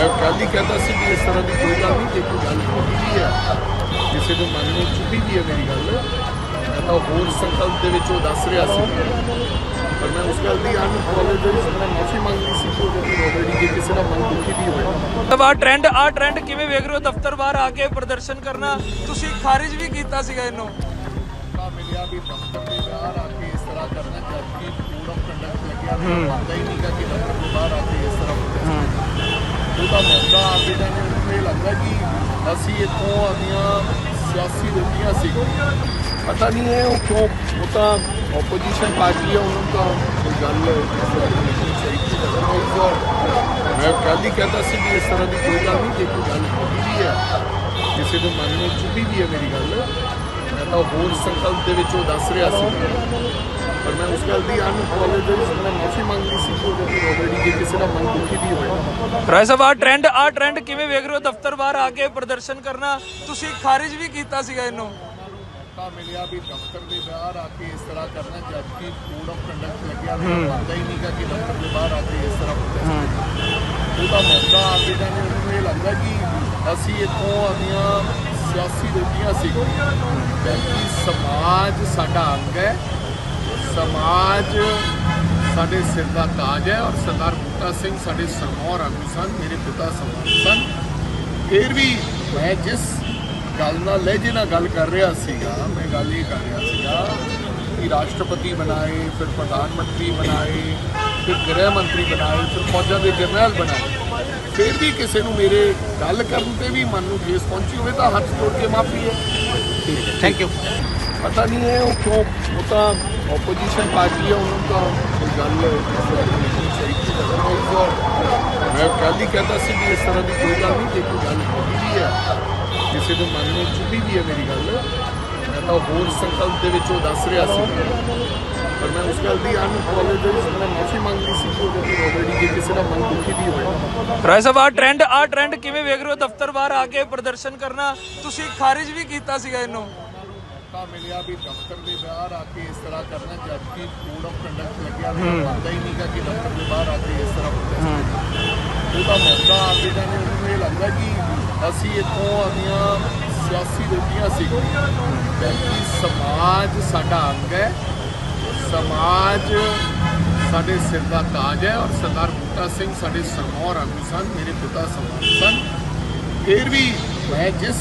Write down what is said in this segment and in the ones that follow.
मैं कल ही कहता सी भी इस तरह की कोई गल नहीं, जे कोई गल होती भी है किसी के मन में चुभी भी है मेरी गल, मैं तो होर संकल्प के विचों दस रहा सी, पर मैं उस गल की अनअपॉलोजाइज मैं माफ़ी मंगनी सी कि ऑलरेडी जे किसी का मन दुखी भी होया। तब आ ट्रेंड किवें वेख रहे हो? दफ्तर बाहर आके प्रदर्शन करना तुसी खारिज भी कीता सीगा इन्हों मिलिया भी दफ्तर के बाहर आके इस तरह करना, जबकि कोड ऑफ कंडक्ट लग्या पता ही नहीं का कि दफ्तर के बाहर आके इस तरह ਉਹਦਾ ਮੌਕਾ ਆਉਂਦੇ ਜਾਂਦੇ ਉਹਨੂੰ ਇਹ ਲੱਗਦਾ ਕਿ ਅਸੀਂ ਇੱਥੋਂ ਆਪਣੀਆਂ ਸਿਆਸੀ ਰੋਟੀਆਂ ਸੀ, ਪਤਾ ਨਹੀਂ ਹੈ ਉਹ ਕਿਉਂ, ਉਹ ਤਾਂ ਆਪੋਜੀਸ਼ਨ ਪਾਰਟੀ ਹੈ, ਉਹਨੂੰ ਤਾਂ ਕੋਈ ਗੱਲ ਚਾਹੀਦੀ ਹੈ। ਮੈਂ ਕੱਲ੍ਹ ਹੀ ਕਹਿੰਦਾ ਸੀ ਵੀ ਇਸ ਤਰ੍ਹਾਂ ਦੀ ਕੋਈ ਗੱਲ ਨਹੀਂ, ਜੇ ਕੋਈ ਗੱਲ ਹੋਈ ਵੀ ਹੈ ਕਿਸੇ ਦੇ ਮਨ ਨੂੰ ਚੁਭੀ ਵੀ ਹੈ ਮੇਰੀ ਗੱਲ, ਮੈਂ ਤਾਂ ਹੋਰ ਸੰਕਲਪ ਦੇ ਵਿੱਚੋਂ ਦੱਸ ਰਿਹਾ ਸੀ, पर मैं उस गल की अनअपॉलोजाइज मैं माफ़ी मंगनी सी कि ऑलरेडी जे किसी का मन दुखी भी होया। राय साहब आ ट्रेंड किवें वेख रहे हो? दफ्तर बाहर आके प्रदर्शन करना तुसी खारिज भी कीता सीगा इन्हों मौका मिलिया भी दफ्तर के बाहर आके इस तरह करना, जबकि कोड ऑफ कंडक्ट लग्या पता ही नहीं का कि दफ्तर के बाहर आके इस तरह ਉਹਦਾ मौका आते जाने ਉਹਨੂੰ ਇਹ ਲੱਗਦਾ कि ਅਸੀਂ ਇੱਥੋਂ ਆਪਣੀਆਂ ਸਿਆਸੀ ਰੋਟੀਆਂ ਸੀ, ਜबकि समाज साडा अंग है, समाज साढ़े सिर का ताज है, और सरदार बूटा सिंह साढ़े सरमौर आगू सन, मेरे पिता समाज सन। फिर भी मैं जिस गल नाल लहजे नाल गल कर रहा सीगा, मैं गल ये कर रहा सीगा कि राष्ट्रपति बनाए, फिर प्रधानमंत्री बनाए, फिर गृह मंत्री बनाए, फिर फौजा के जरनैल बनाए, फिर भी किसी को मेरे गल करने पर भी मन में ठेस पहुंची हो तो हाथ जोड़ के माफ़ी है। Thank you. पता नहीं है वो क्यों, वो तो ऑपोजिशन पार्टी है, उन्होंने तो कोई गल चाਹੀਦੀ है। मैं कल ही कहता सी भी इस तरह की कोई गल नहीं, जे कोई गल होती भी है किसी के मन में चुभी भी है मेरी गल, मैं तो होर संकल्प के विचों दस रहा सी, पर मैं उस गल की अनअपॉलोजाइज मैं माफ़ी मंगनी सी कि ऑलरेडी जे किसी का मन दुखी भी होया। राय साहब आ ट्रेंड किवें वेख रहे हो? दफ्तर बाहर आके प्रदर्शन करना तुसी खारिज भी कीता सीगा इन्हों मौका मिलिया भी दफ्तर के बाहर आके इस तरह करना, जबकि कोड ऑफ कंडक्ट लग्या पता ही नहीं का कि दफ्तर के बाहर आके इस तरह ਉਹਦਾ मौका आते जाने ਉਹਨੂੰ ਇਹ ਲੱਗਦਾ कि ਅਸੀਂ ਇੱਥੋਂ ਆਪਣੀਆਂ ਸਿਆਸੀ ਰੋਟੀਆਂ ਸੀ, ਜबकि समाज साडा अंग है, समाज साढ़े सिर का ताज है, और सरदार बूटा सिंह साढ़े सरमौर आगू सन, मेरे पिता समाज सन। फिर भी मैं जिस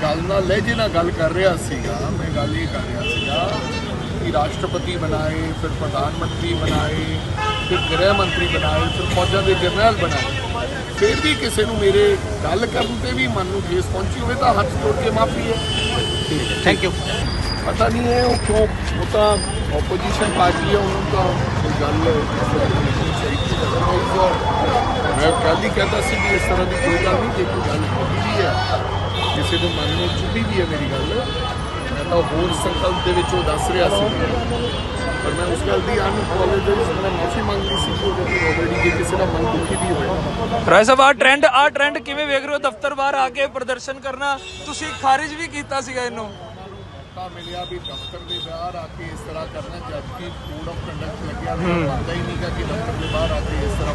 गल नाल लहजे नाल गल कर रहा सीगा, मैं गल ये कर रहा सीगा कि राष्ट्रपति बनाए, फिर प्रधानमंत्री बनाए, फिर गृह मंत्री बनाए, फिर फौजा के जरनैल बनाए, फिर भी किसी को मेरे गल करने पर भी मन में ठेस पहुंची हो तो हाथ जोड़ के माफ़ी है। Thank you. पता नहीं है वो क्यों, वो तो ऑपोजिशन पार्टी है, उन्होंने तो कोई गल चाਹੀਦੀ है। मैं कल ही कहता सी भी इस तरह की कोई गल नहीं, जे कोई गल होती भी है किसी के मन में चुभी भी है मेरी गल, मैं तो होर संकल्प के विचों दस रहा सी, पर मैं उस गल की अनअपॉलोजाइज मैं माफ़ी मंगनी सी कि ऑलरेडी जे किसी का मन दुखी भी होया। राय साहब आ ट्रेंड किवें वेख रहे हो? दफ्तर बाहर आके प्रदर्शन करना तुसी खारिज भी कीता सीगा इन्हों मौका मिलिया भी दफ्तर के बाहर आके इस तरह करना, जबकि कोड ऑफ कंडक्ट लग्या पता ही नहीं का कि दफ्तर के बाहर आके इस तरह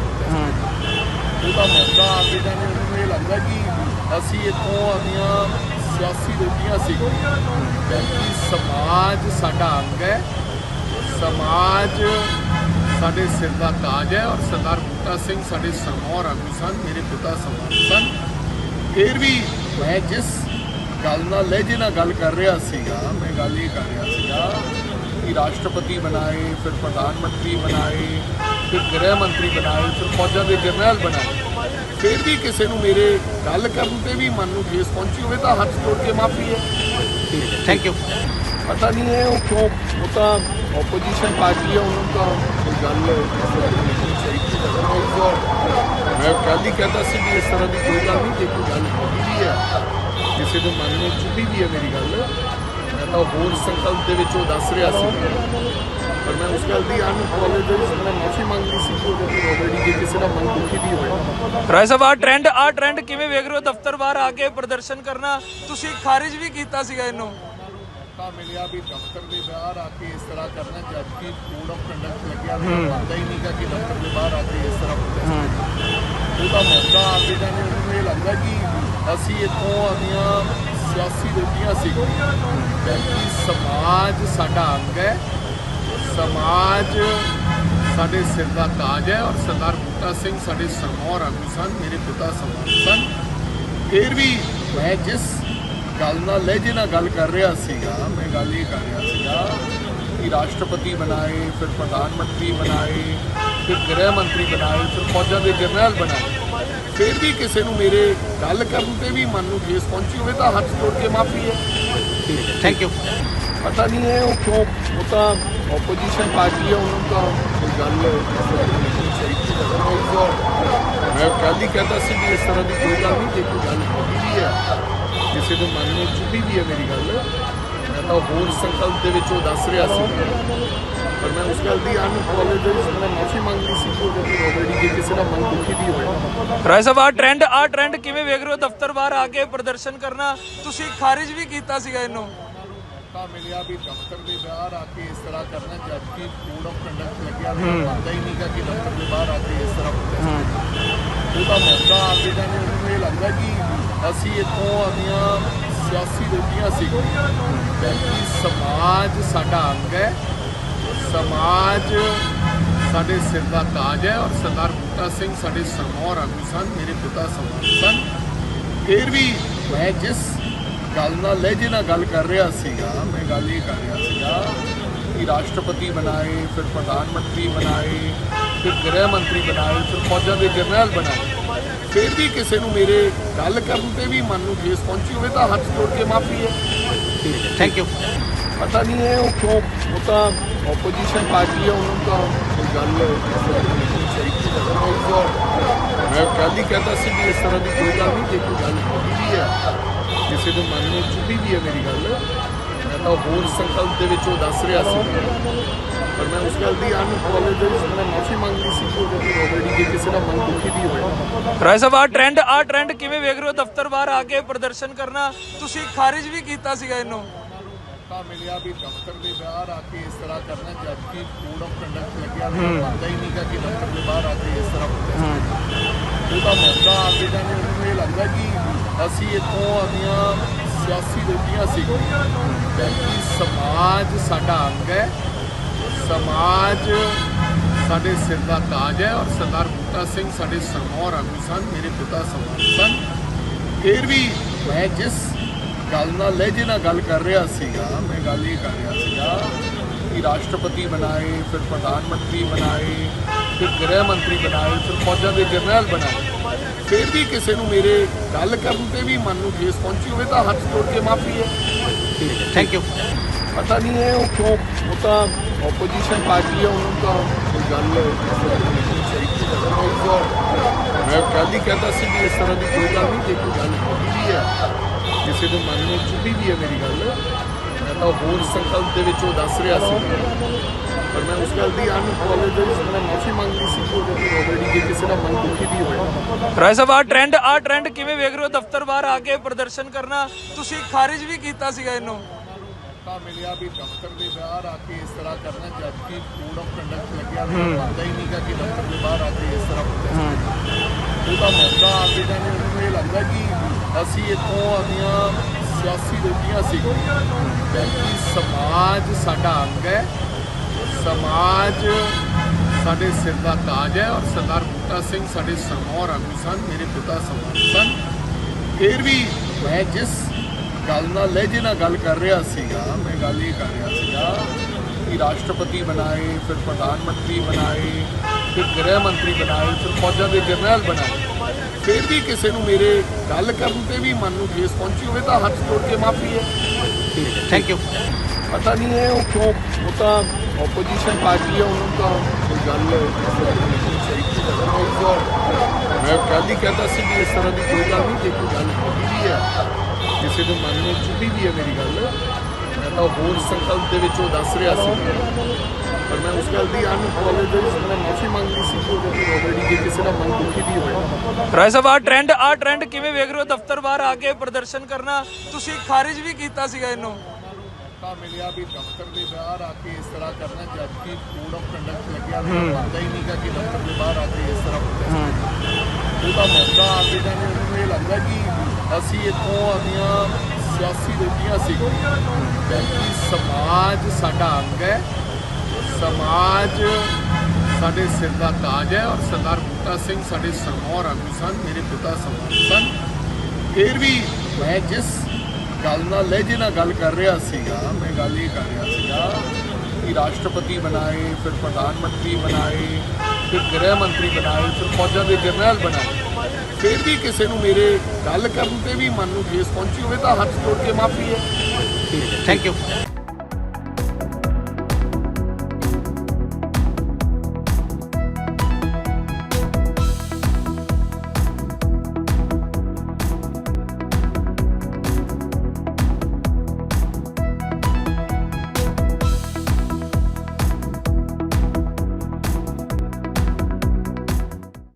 ਉਹਦਾ मौका आते जाने ਉਹਨੂੰ ਇਹ ਲੱਗਦਾ कि ਅਸੀਂ ਇੱਥੋਂ ਆਪਣੀਆਂ ਸਿਆਸੀ ਰੋਟੀਆਂ ਸੀ, जबकि समाज साडा अंग है, समाज साढ़े सिर का ताज है, और सरदार बूटा सिंह साढ़े सरमौर आगू सन, मेरे पिता समाज सन। फिर भी मैं जिस गल नाल लहजे नाल गल कर रहा सीगा, मैं गल ये कर रहा सीगा कि राष्ट्रपति बनाए, फिर प्रधानमंत्री बनाए, फिर गृह मंत्री बनाए, फिर फौजा के जरनैल बनाए, फिर भी किसी को मेरे गल करने पर भी मन में ठेस पहुंची हो तो हाथ जोड़ के माफ़ी है। Thank you. पता नहीं है वो क्यों, वो तो ऑपोजिशन पार्टी है, उन्होंने तो कोई गल चाਹੀਦੀ है। मैं कल ही कहता सी भी इस तरह की कोई गल नहीं, जे कोई गल होती भी है किसी के मन में चुभी भी है मेरी गल, मैं तो होर संकल्प के विचों दस रहा सी, पर मैं उस गल की अनअपॉलोजाइज मैं माफ़ी मंगनी सी कि ऑलरेडी जे किसी का मन दुखी भी होया। राय साहब आ ट्रेंड किवें वेख रहे हो? दफ्तर बाहर आके प्रदर्शन करना तुसी खारिज भी कीता सीगा इन्हों मौका मिलिया भी दफ्तर के बाहर आके इस तरह करना, जबकि कोड ऑफ कंडक्ट लग्या पता ही नहीं का कि दफ्तर के बाहर आके इस तरह ਉਹਦਾ ਮੌਕਾ ਆ ਕੇ ਜਾਣੇ ਉਹਨਾਂ ਨੂੰ ਇਹ ਲੱਗਦਾ ਕਿ ਅਸੀਂ ਇੱਥੋਂ ਆਪਣੀਆਂ ਸਿਆਸੀ ਰੋਟੀਆਂ ਸਿੱਖੀਆਂ ਕਿਉਂਕਿ ਸਮਾਜ ਸਾਡਾ ਅੰਗ ਹੈ, ਸਮਾਜ ਸਾਡੇ ਸਿਰ ਦਾ ਤਾਜ ਹੈ ਔਰ ਸਰਦਾਰ ਬੂਟਾ ਸਿੰਘ ਸਾਡੇ ਸਰਮੌਰ ਆਗੂ ਸਨ, ਮੇਰੇ ਪਿਤਾ ਸਮਾਨ ਸਨ। ਫਿਰ ਵੀ ਮੈਂ ਜਿਸ ਗੱਲ ਨਾਲ ਲਹਿਜੇ ਨਾਲ ਗੱਲ ਕਰ ਰਿਹਾ ਸੀਗਾ, ਮੈਂ ਗੱਲ ਇਹ ਕਰ ਰਿਹਾ ਸੀਗਾ कि राष्ट्रपति बनाए, फिर प्रधानमंत्री बनाए, फिर गृह मंत्री बनाए, फिर फौजा के जरनैल बनाए, फिर भी किसी को मेरे गल करने पर भी मन में ठेस पहुंची हो तो हाथ जोड़ के माफ़ी है। Thank you. पता नहीं है वो क्यों, वो तो ओपोजिशन पार्टी है, उन्होंने तो गल मैं कल ही कहता सी कि इस तरह की कोई गल नहीं, जो कोई गल होगी भी है किसी के मन में चुभी भी है मेरी गल, मैं तो होर संकल्प के विचों दस रहा सी, पर मैं उस गल की अनअपॉलोजाइज मैं माफ़ी मंग ली सी ऑलरेडी कि किसी का मन दुखी भी होया। ਰਾਏ ਸਾਹਿਬ ਆ ਟ੍ਰੈਂਡ ਕਿਵੇਂ ਵੇਖ ਰਹੇ ਹੋ? ਦਫ਼ਤਰ ਬਾਹਰ ਆ ਕੇ ਪ੍ਰਦਰਸ਼ਨ ਕਰਨਾ ਤੁਸੀਂ ਖਾਰਿਜ ਵੀ ਕੀਤਾ ਸੀਗਾ ਇਹਨੂੰ। मौका मिलिया भी दफ्तर के बाहर आके इस तरह करना, जबकि कोड ऑफ कंडक्ट लग्या पता ही नहीं का कि दफ्तर के बाहर आके इस तरह ਉਹਦਾ मौका आके जाने उन्होंने ये लगता कि ਅਸੀਂ ਇੱਥੋਂ ਆਪਣੀਆਂ ਸਿਆਸੀ ਰੋਟੀਆਂ ਸਿੱਖੀਆਂ ਕਿਉਂਕਿ ਸਮਾਜ ਸਾਡਾ ਅੰਗ ਹੈ, ਸਮਾਜ ਸਾਡੇ ਸਿਰ ਦਾ ਤਾਜ ਹੈ ਔਰ ਸਰਦਾਰ ਬੂਟਾ ਸਿੰਘ ਸਾਡੇ ਸਰਮੌਰ ਆਗੂ ਸਨ, ਮੇਰੇ ਪਿਤਾ ਸਮਾਨ ਸਨ। ਫਿਰ ਵੀ ਮੈਂ ਜਿਸ ਗੱਲ ਨਾਲ ਲਹਿਜੇ ਨਾਲ ਗੱਲ ਕਰ ਰਿਹਾ ਸੀਗਾ, ਮੈਂ ਗੱਲ ਇਹ ਕਰ ਰਿਹਾ ਸੀਗਾ कि राष्ट्रपति बनाए, फिर प्रधानमंत्री बनाए, फिर गृह मंत्री बनाए, फिर फौजा के जरनैल बनाए, फिर भी किसी को मेरे गल करने पर भी मन में ठेस पहुंची हो तो हाथ जोड़ के माफ़ी है। Thank you. पता नहीं है वो क्यों, वो तो ओपोजिशन पार्टी है, उन्होंने तो गल मैं कल ही कहता सी कि इस तरह की कोई गल नहीं, जो कोई गल होगी भी है किसी के मन में चुभी भी है मेरी गल, मैं तो होर संकल्प के विचों दस रहा सी, पर मैं उस गल की अनअपॉलोजाइज मैं माफ़ी मंग ली सी ऑलरेडी कि किसी का मन दुखी भी होया। ਰਾਏ ਸਾਹਿਬ ਆ ਟ੍ਰੈਂਡ ਕਿਵੇਂ ਵੇਖ ਰਹੇ ਹੋ? ਦਫ਼ਤਰ ਬਾਹਰ ਆ ਕੇ ਪ੍ਰਦਰਸ਼ਨ ਕਰਨਾ ਤੁਸੀਂ ਖਾਰਿਜ ਵੀ ਕੀਤਾ ਸੀਗਾ ਇਹਨੂੰ। मौका मिलिया भी दफ्तर के बाहर आके इस तरह करना, जबकि कोड ऑफ कंडक्ट लग्या पता ही नहीं का कि दफ्तर के बाहर आके इस तरह ਉਹਦਾ मौका आके जाने उन्होंने ये लगता कि ਅਸੀਂ ਇੱਥੋਂ ਆਪਣੀਆਂ ਸਿਆਸੀ ਰੋਟੀਆਂ ਸਿੱਖੀਆਂ ਕਿਉਂਕਿ ਸਮਾਜ ਸਾਡਾ ਅੰਗ ਹੈ, ਸਮਾਜ ਸਾਡੇ ਸਿਰ ਦਾ ਤਾਜ ਹੈ ਔਰ ਸਰਦਾਰ ਬੂਟਾ ਸਿੰਘ ਸਾਡੇ ਸਰਮੌਰ ਆਗੂ ਸਨ, ਮੇਰੇ ਪਿਤਾ ਸਮਾਨ ਸਨ। ਫਿਰ ਵੀ ਮੈਂ ਜਿਸ ਗੱਲ ਨਾਲ ਲਹਿਜੇ ਨਾਲ ਗੱਲ ਕਰ ਰਿਹਾ ਸੀਗਾ, ਮੈਂ ਗੱਲ ਇਹ ਕਰ ਰਿਹਾ ਸੀਗਾ कि राष्ट्रपति बनाए, फिर प्रधानमंत्री बनाए, फिर गृह मंत्री बनाए, फिर फौजा के जरनैल बनाए, फिर भी किसी को मेरे गल करने पर भी मन में ठेस पहुंची हो तो हाथ जोड़ के माफ़ी है। Thank you. पता नहीं है वो क्यों, वो तो ओपोजिशन पार्टी है, उन्होंने तो गल मैं कल ही कहता सी कि इस तरह की कोई गल नहीं, जो कोई गल होगी भी है किसी के मन में चुभी भी है मेरी गल, मैं तो होर संकल्प के विचों दस रहा सी, पर मैं उस गल की अनअपॉलोजाइज मैं माफ़ी मंग ली सी ऑलरेडी कि किसी का मन दुखी भी होया। ਰਾਏ ਸਾਹਿਬ ਆ ਟ੍ਰੈਂਡ ਕਿਵੇਂ ਵੇਖ ਰਹੇ ਹੋ? ਦਫ਼ਤਰ ਬਾਹਰ ਆ ਕੇ ਪ੍ਰਦਰਸ਼ਨ ਕਰਨਾ ਤੁਸੀਂ ਖਾਰਿਜ ਵੀ ਕੀਤਾ ਸੀਗਾ ਇਹਨੂੰ। मौका मिलिया भी दफ्तर के बाहर आके इस तरह करना, जबकि कोड ऑफ कंडक्ट लग्या पता ही नहीं का कि दफ्तर के बाहर आके इस तरह ਉਹਦਾ मौका आके जाने उन्होंने ये लगता कि ਅਸੀਂ ਇੱਥੋਂ ਆਪਣੀਆਂ ਸਿਆਸੀ ਰੋਟੀਆਂ ਸਿੱਖੀਆਂ ਕਿਉਂਕਿ ਸਮਾਜ ਸਾਡਾ ਅੰਗ ਹੈ, ਸਮਾਜ ਸਾਡੇ ਸਿਰ ਦਾ ਤਾਜ ਹੈ ਔਰ ਸਰਦਾਰ ਬੂਟਾ ਸਿੰਘ ਸਾਡੇ ਸਰਮੌਰ ਆਗੂ ਸਨ, ਮੇਰੇ ਪਿਤਾ ਸਮਾਨ ਸਨ। ਫਿਰ ਵੀ ਮੈਂ ਜਿਸ ਗੱਲ ਨਾਲ ਲਹਿਜੇ ਨਾਲ ਗੱਲ ਕਰ ਰਿਹਾ ਸੀਗਾ, ਮੈਂ ਗੱਲ ਇਹ ਕਰ ਰਿਹਾ ਸੀਗਾ कि राष्ट्रपति बनाए, फिर प्रधानमंत्री बनाए, फिर गृह मंत्री बनाए, फिर फौजा के जरनैल बनाए, फिर भी किसी को मेरे गल करने पर भी मन में ठेस पहुंची हो तो हाथ जोड़ के माफ़ी है। Thank you. पता नहीं है वो क्यों, वो तो ओपोजिशन पार्टी है, उन्होंने तो गल मैं कल ही कहता सी कि इस तरह की कोई गल नहीं, जो कोई गल होगी भी है किसी के मन में चुभी भी है मेरी गल, मैं तो होर संकल्प के विचों दस रहा सी, पर मैं उस गल की अनअपॉलोजाइज मैं माफ़ी मंग ली सी ऑलरेडी कि किसी का मन दुखी भी होया। ਰਾਏ ਸਾਹਿਬ ਆ ਟ੍ਰੈਂਡ ਕਿਵੇਂ ਵੇਖ ਰਹੇ ਹੋ? ਦਫ਼ਤਰ ਬਾਹਰ ਆ ਕੇ ਪ੍ਰਦਰਸ਼ਨ ਕਰਨਾ ਤੁਸੀਂ ਖਾਰਿਜ ਵੀ ਕੀਤਾ ਸੀਗਾ ਇਹਨੂੰ। मौका मिलिया भी दफ्तर के बाहर आके इस तरह करना, जबकि कोड ऑफ कंडक्ट लग्या पता ही नहीं का कि दफ्तर के बाहर आके इस तरह ਉਹਦਾ ਮੌਕਾ ਆ ਕੇ ਜਾਣੇ ਉਹਨੂੰ ਇਹ ਲੱਗਦਾ ਕਿ ਅਸੀਂ ਇੱਥੋਂ ਆਪਣੀਆਂ ਸਿਆਸੀ ਰੋਟੀਆਂ ਸੀ ਕਿਉਂਕਿ ਸਮਾਜ ਸਾਡਾ ਅੰਗ ਹੈ, ਸਮਾਜ ਸਾਡੇ ਸਿਰ ਦਾ ਤਾਜ ਹੈ ਔਰ ਸਰਦਾਰ ਬੂਟਾ ਸਿੰਘ ਸਾਡੇ ਸਰਮੌਰ ਆਗੂ ਸਨ, ਮੇਰੇ ਪਿਤਾ ਸਰਮੌਰ ਸਨ। ਫਿਰ ਵੀ ਮੈਂ ਜਿਸ ਗੱਲ ਨਾਲ ਲਹਿਜੇ ਨਾਲ ਗੱਲ ਕਰ ਰਿਹਾ ਸੀਗਾ, ਮੈਂ ਗੱਲ ਇਹ ਕਰ ਰਿਹਾ ਸੀਗਾ ਕਿ ਰਾਸ਼ਟਰਪਤੀ ਬਣਾਏ, ਫਿਰ ਪ੍ਰਧਾਨ ਮੰਤਰੀ ਬਣਾਏ, ਫਿਰ ਗ੍ਰਹਿ ਮੰਤਰੀ ਬਣਾਏ, ਫਿਰ ਫੌਜਾਂ ਦੇ ਜਰਨੈਲ ਬਣਾਏ, ਫਿਰ ਵੀ ਕਿਸੇ ਨੂੰ ਮੇਰੇ ਗੱਲ ਕਰਨ ਤੇ ਵੀ ਮਨ ਨੂੰ ਠੇਸ ਪਹੁੰਚੀ ਹੋਵੇ ਤਾਂ ਹੱਥ ਜੋੜ ਕੇ ਮਾਫੀ ਹੈ। Thank you.